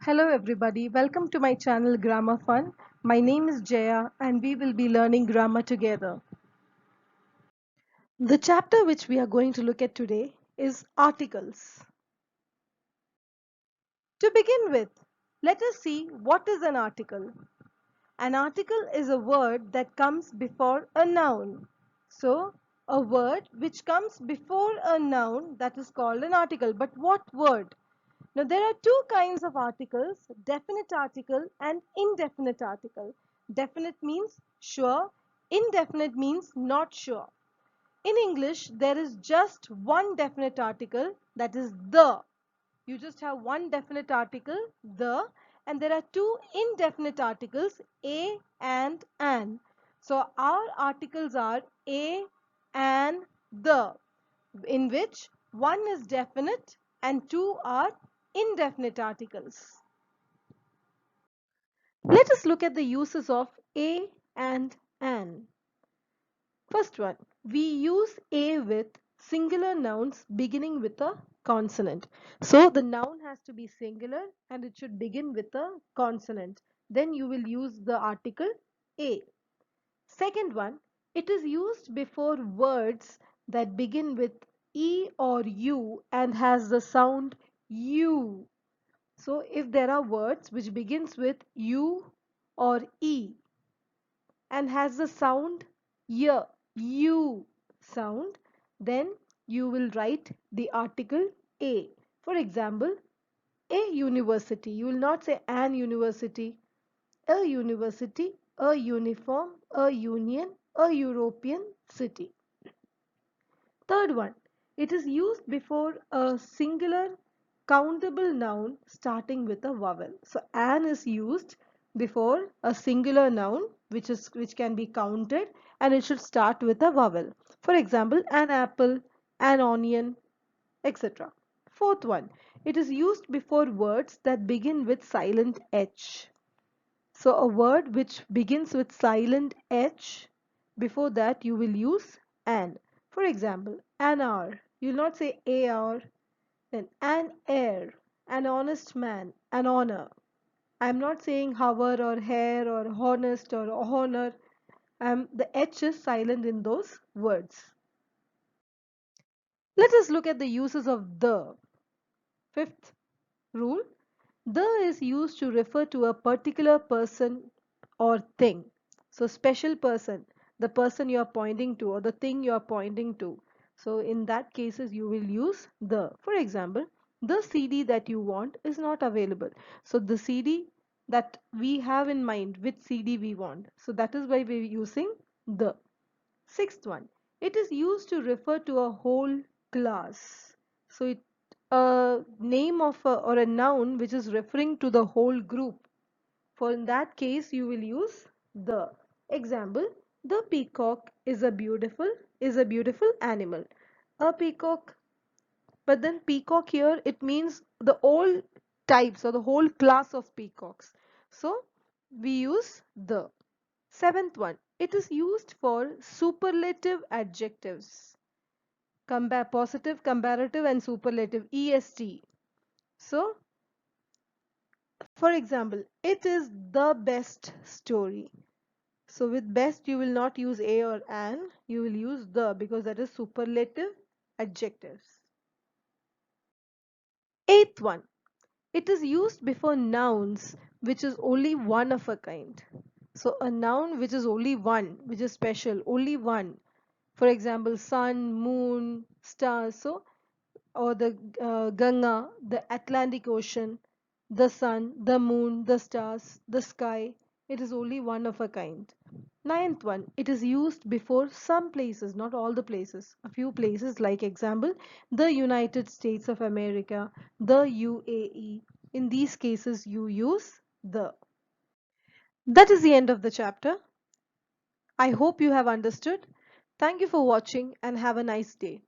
Hello everybody, welcome to my channel Grammar Fun. My name is Jaya and we will be learning grammar together. The chapter which we are going to look at today is articles. To begin with, let us see what is an article. An article is a word that comes before a noun. So, a word which comes before a noun, that is called an article. But what word? Now there are two kinds of articles, definite article and indefinite article. Definite means sure, indefinite means not sure. In English, there is just one definite article, that is the. You just have one definite article, the, and there are two indefinite articles, a and an. So our articles are a and the, in which one is definite and two are indefinite articles. Let us look at the uses of a and an. First one, we use a with singular nouns beginning with a consonant. So the noun has to be singular and it should begin with a consonant. Then you will use the article a. Second one, it is used before words that begin with E or U and has the sound U. So if there are words which begins with U or E and has the sound Y, U sound, then you will write the article a. For example, a university. You will not say an university. A university, a uniform, a union, a European city. Third one, it is used before a singular countable noun starting with a vowel. So an is used before a singular noun which can be counted and it should start with a vowel. For example, an apple, an onion, etc. Fourth one, it is used before words that begin with silent H. So a word which begins with silent H, before that you will use an. For example, an hour. You will not say a hour. Then an heir, an honest man, an honor. I am not saying hour or hair or honest or honor. The H is silent in those words. Let us look at the uses of the. Fifth rule, the is used to refer to a particular person or thing. So special person, the person you are pointing to or the thing you are pointing to. So in that cases you will use the. For example, the CD that you want is not available. So the CD that we have in mind, which CD we want. So that is why we are using the. Sixth one, it is used to refer to a whole class. So it a name of or a noun which is referring to the whole group. For in that case you will use the. Example, the peacock is a beautiful animal. A peacock, but then peacock here it means the all types or the whole class of peacocks. So we use the. Seventh one, it is used for superlative adjectives. Positive, comparative and superlative, EST. So, for example, it is the best story. So with best you will not use a or an, you will use the because that is superlative adjectives. Eighth one, it is used before nouns which is only one of a kind. So a noun which is only one, which is special, only one. For example, sun, moon, stars. So or the Ganga, the Atlantic Ocean, the sun, the moon, the stars, the sky. It is only one of a kind. Ninth one, it is used before some places, not all the places. A few places, like example, the United States of America, the UAE. In these cases, you use the. That is the end of the chapter. I hope you have understood. Thank you for watching and have a nice day.